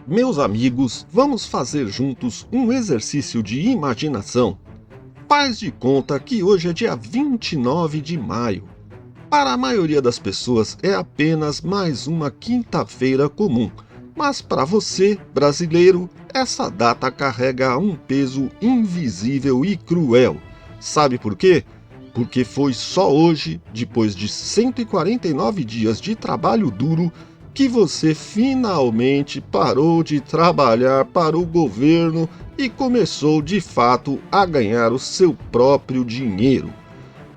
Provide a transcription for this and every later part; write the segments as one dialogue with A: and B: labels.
A: Meus amigos, vamos fazer juntos um exercício de imaginação. Faz de conta que hoje é dia 29 de maio. Para a maioria das pessoas é apenas mais uma quinta-feira comum, mas para você, brasileiro, essa data carrega um peso invisível e cruel. Sabe por quê? Porque foi só hoje, depois de 149 dias de trabalho duro, que você finalmente parou de trabalhar para o governo e começou de fato a ganhar o seu próprio dinheiro.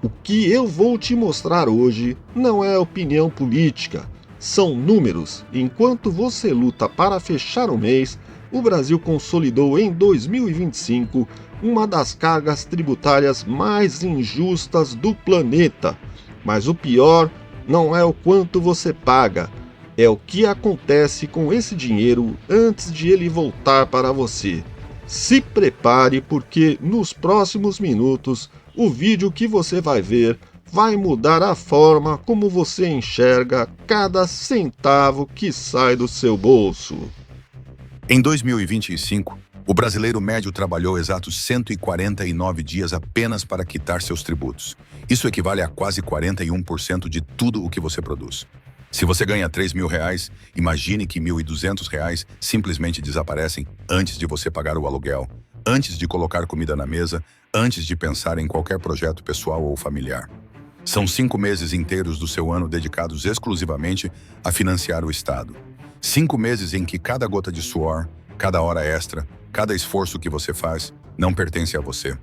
A: O que eu vou te mostrar hoje não é opinião política, são números. Enquanto você luta para fechar o mês, o Brasil consolidou em 2025 uma das cargas tributárias mais injustas do planeta. Mas o pior não é o quanto você paga, é o que acontece com esse dinheiro antes de ele voltar para você. Se prepare, porque nos próximos minutos o vídeo que você vai ver vai mudar a forma como você enxerga cada centavo que sai do seu bolso.
B: Em 2025, o brasileiro médio trabalhou exatos 149 dias apenas para quitar seus tributos. Isso equivale a quase 41% de tudo o que você produz. Se você ganha R$ 3.000, imagine que R$ 1.200 simplesmente desaparecem antes de você pagar o aluguel, antes de colocar comida na mesa, antes de pensar em qualquer projeto pessoal ou familiar. São 5 meses inteiros do seu ano dedicados exclusivamente a financiar o Estado. 5 meses em que cada gota de suor, cada hora extra, cada esforço que você faz não pertence a você.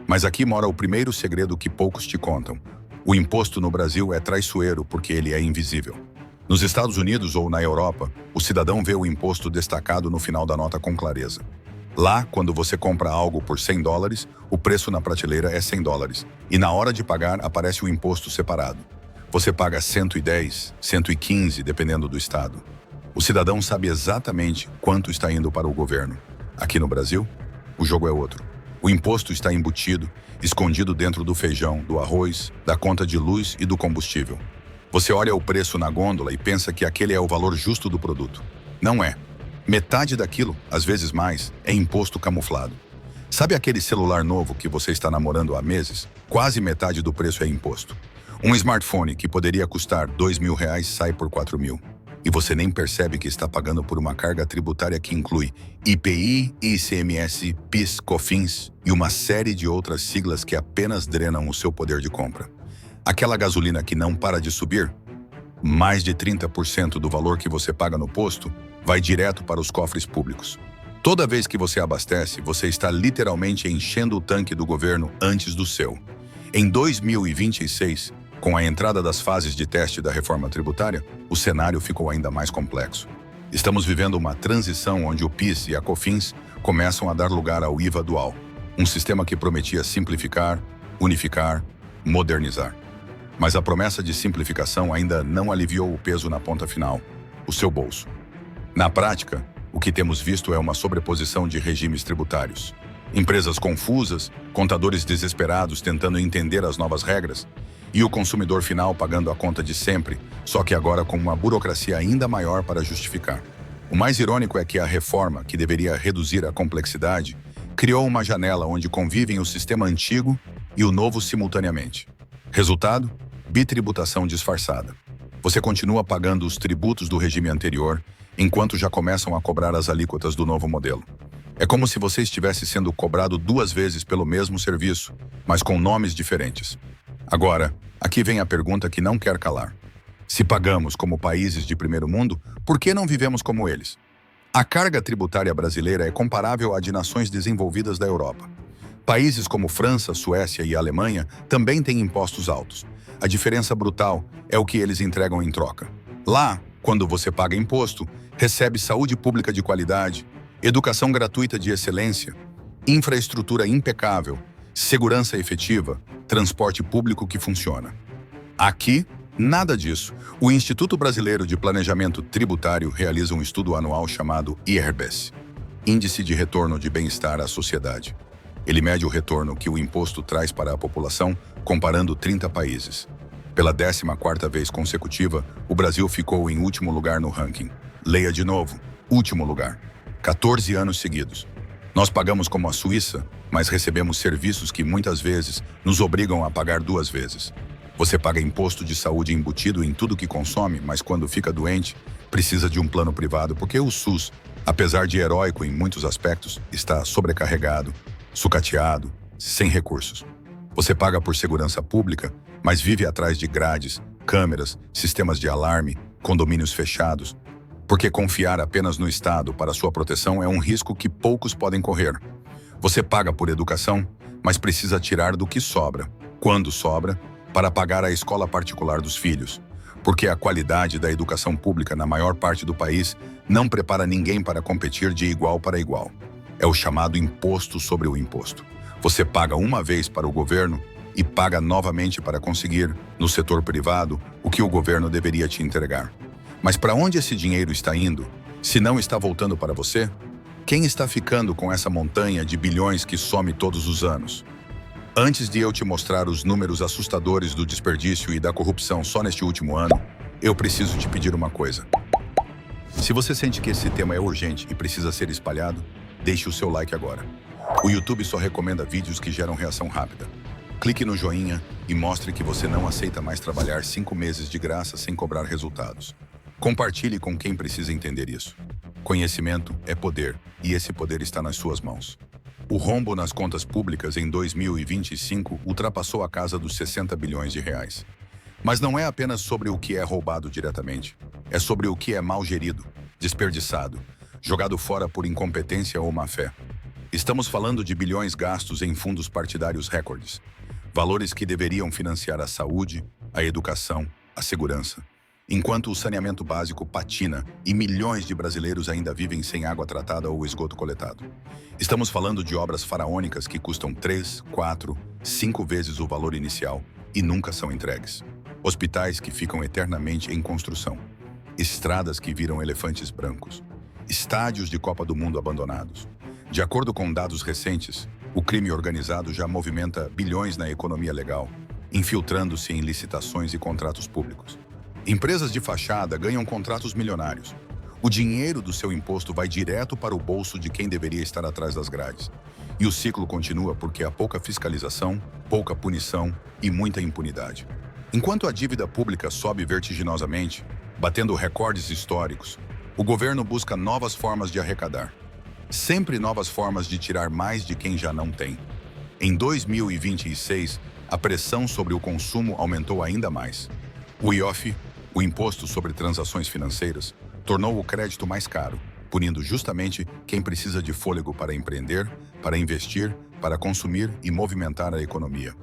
B: Mas aqui mora o primeiro segredo que poucos te contam. O imposto no Brasil é traiçoeiro porque ele é invisível. Nos Estados Unidos ou na Europa, o cidadão vê o imposto destacado no final da nota com clareza. Lá, quando você compra algo por $100, o preço na prateleira é $100 e na hora de pagar aparece o imposto separado. Você paga 110, 115, dependendo do estado. O cidadão sabe exatamente quanto está indo para o governo. Aqui no Brasil, o jogo é outro. O imposto está embutido, escondido dentro do feijão, do arroz, da conta de luz e do combustível. Você olha o preço na gôndola e pensa que aquele é o valor justo do produto. Não é. Metade daquilo, às vezes mais, é imposto camuflado. Sabe aquele celular novo que você está namorando há meses? Quase metade do preço é imposto. Um smartphone que poderia custar R$ 2.000 sai por 4.000. E você nem percebe que está pagando por uma carga tributária que inclui IPI, ICMS, PIS, COFINS e uma série de outras siglas que apenas drenam o seu poder de compra. Aquela gasolina que não para de subir, mais de 30% do valor que você paga no posto vai direto para os cofres públicos. Toda vez que você abastece, você está literalmente enchendo o tanque do governo antes do seu. Em 2026, com a entrada das fases de teste da reforma tributária, o cenário ficou ainda mais complexo. Estamos vivendo uma transição onde o PIS e a COFINS começam a dar lugar ao IVA dual, um sistema que prometia simplificar, unificar, modernizar. Mas a promessa de simplificação ainda não aliviou o peso na ponta final, o seu bolso. Na prática, o que temos visto é uma sobreposição de regimes tributários. Empresas confusas, contadores desesperados tentando entender as novas regras, e o consumidor final pagando a conta de sempre, só que agora com uma burocracia ainda maior para justificar. O mais irônico é que a reforma, que deveria reduzir a complexidade, criou uma janela onde convivem o sistema antigo e o novo simultaneamente. Resultado? Bitributação disfarçada. Você continua pagando os tributos do regime anterior, enquanto já começam a cobrar as alíquotas do novo modelo. É como se você estivesse sendo cobrado 2 vezes pelo mesmo serviço, mas com nomes diferentes. Agora, aqui vem a pergunta que não quer calar. Se pagamos como países de primeiro mundo, por que não vivemos como eles? A carga tributária brasileira é comparável à de nações desenvolvidas da Europa. Países como França, Suécia e Alemanha também têm impostos altos. A diferença brutal é o que eles entregam em troca. Lá, quando você paga imposto, recebe saúde pública de qualidade, educação gratuita de excelência, infraestrutura impecável, segurança efetiva, transporte público que funciona. Aqui, nada disso. O Instituto Brasileiro de Planejamento Tributário realiza um estudo anual chamado IRBES, Índice de Retorno de Bem-Estar à Sociedade. Ele mede o retorno que o imposto traz para a população, comparando 30 países. Pela 14ª vez consecutiva, o Brasil ficou em último lugar no ranking. Leia de novo, último lugar. 14 anos seguidos. Nós pagamos como a Suíça, mas recebemos serviços que muitas vezes nos obrigam a pagar 2 vezes. Você paga imposto de saúde embutido em tudo que consome, mas quando fica doente, precisa de um plano privado porque o SUS, apesar de heróico em muitos aspectos, está sobrecarregado, sucateado, sem recursos. Você paga por segurança pública, mas vive atrás de grades, câmeras, sistemas de alarme, condomínios fechados, porque confiar apenas no Estado para sua proteção é um risco que poucos podem correr. Você paga por educação, mas precisa tirar do que sobra, quando sobra, para pagar a escola particular dos filhos, porque a qualidade da educação pública na maior parte do país não prepara ninguém para competir de igual para igual. É o chamado imposto sobre o imposto. Você paga uma vez para o governo e paga novamente para conseguir, no setor privado, o que o governo deveria te entregar. Mas para onde esse dinheiro está indo, se não está voltando para você? Quem está ficando com essa montanha de bilhões que some todos os anos? Antes de eu te mostrar os números assustadores do desperdício e da corrupção só neste último ano, eu preciso te pedir uma coisa. Se você sente que esse tema é urgente e precisa ser espalhado, deixe o seu like agora. O YouTube só recomenda vídeos que geram reação rápida. Clique no joinha e mostre que você não aceita mais trabalhar 5 meses de graça sem cobrar resultados. Compartilhe com quem precisa entender isso. Conhecimento é poder, e esse poder está nas suas mãos. O rombo nas contas públicas em 2025 ultrapassou a casa dos 60 bilhões de reais. Mas não é apenas sobre o que é roubado diretamente. É sobre o que é mal gerido, desperdiçado, jogado fora por incompetência ou má-fé. Estamos falando de bilhões gastos em fundos partidários recordes. Valores que deveriam financiar a saúde, a educação, a segurança. Enquanto o saneamento básico patina e milhões de brasileiros ainda vivem sem água tratada ou esgoto coletado. Estamos falando de obras faraônicas que custam 3, 4, 5 vezes o valor inicial e nunca são entregues. Hospitais que ficam eternamente em construção. Estradas que viram elefantes brancos. Estádios de Copa do Mundo abandonados. De acordo com dados recentes, o crime organizado já movimenta bilhões na economia legal, infiltrando-se em licitações e contratos públicos. Empresas de fachada ganham contratos milionários. O dinheiro do seu imposto vai direto para o bolso de quem deveria estar atrás das grades. E o ciclo continua porque há pouca fiscalização, pouca punição e muita impunidade. Enquanto a dívida pública sobe vertiginosamente, batendo recordes históricos, o governo busca novas formas de arrecadar. Sempre novas formas de tirar mais de quem já não tem. Em 2026, a pressão sobre o consumo aumentou ainda mais. O IOF, o Imposto sobre Transações Financeiras, tornou o crédito mais caro, punindo justamente quem precisa de fôlego para empreender, para investir, para consumir e movimentar a economia.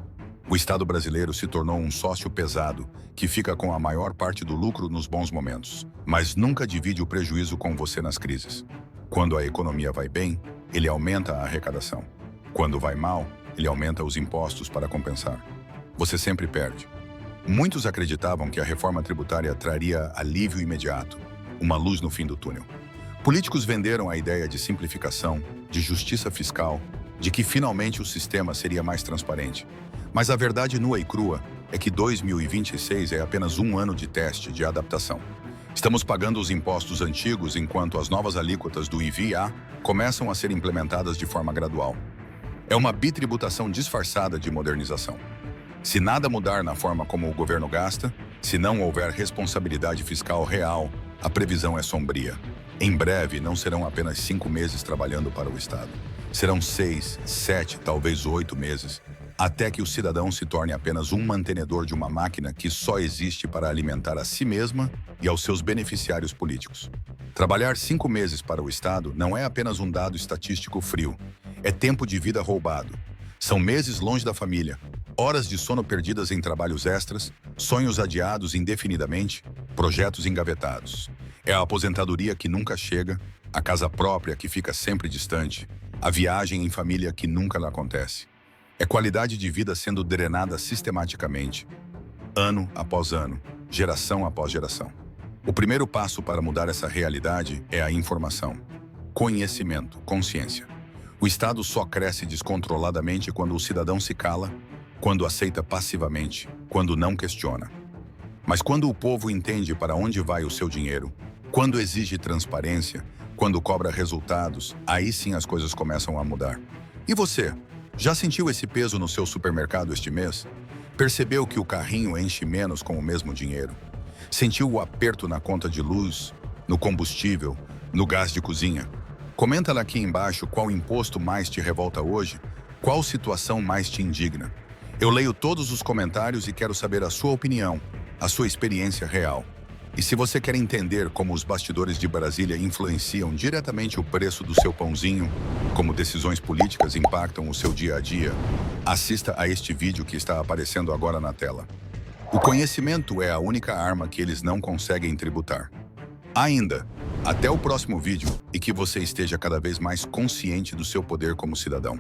B: O Estado brasileiro se tornou um sócio pesado, que fica com a maior parte do lucro nos bons momentos, mas nunca divide o prejuízo com você nas crises. Quando a economia vai bem, ele aumenta a arrecadação. Quando vai mal, ele aumenta os impostos para compensar. Você sempre perde. Muitos acreditavam que a reforma tributária traria alívio imediato, uma luz no fim do túnel. Políticos venderam a ideia de simplificação, de justiça fiscal, de que finalmente o sistema seria mais transparente. Mas a verdade nua e crua é que 2026 é apenas um ano de teste, de adaptação. Estamos pagando os impostos antigos enquanto as novas alíquotas do IVA começam a ser implementadas de forma gradual. É uma bitributação disfarçada de modernização. Se nada mudar na forma como o governo gasta, se não houver responsabilidade fiscal real, a previsão é sombria. Em breve, não serão apenas 5 meses trabalhando para o Estado. Serão 6, 7, talvez 8 meses, até que o cidadão se torne apenas um mantenedor de uma máquina que só existe para alimentar a si mesma e aos seus beneficiários políticos. Trabalhar 5 meses para o Estado não é apenas um dado estatístico frio. É tempo de vida roubado. São meses longe da família, horas de sono perdidas em trabalhos extras, sonhos adiados indefinidamente, projetos engavetados. É a aposentadoria que nunca chega, a casa própria que fica sempre distante, a viagem em família que nunca lhe acontece. É qualidade de vida sendo drenada sistematicamente, ano após ano, geração após geração. O primeiro passo para mudar essa realidade é a informação. Conhecimento, consciência. O Estado só cresce descontroladamente quando o cidadão se cala, quando aceita passivamente, quando não questiona. Mas quando o povo entende para onde vai o seu dinheiro, quando exige transparência, Quando cobra resultados, aí sim as coisas começam a mudar. E você? Já sentiu esse peso no seu supermercado este mês? Percebeu que o carrinho enche menos com o mesmo dinheiro? Sentiu o aperto na conta de luz, no combustível, no gás de cozinha? Comenta lá aqui embaixo qual imposto mais te revolta hoje, qual situação mais te indigna. Eu leio todos os comentários e quero saber a sua opinião, a sua experiência real. E se você quer entender como os bastidores de Brasília influenciam diretamente o preço do seu pãozinho, como decisões políticas impactam o seu dia a dia, assista a este vídeo que está aparecendo agora na tela. O conhecimento é a única arma que eles não conseguem tributar. Ainda, até o próximo vídeo e que você esteja cada vez mais consciente do seu poder como cidadão.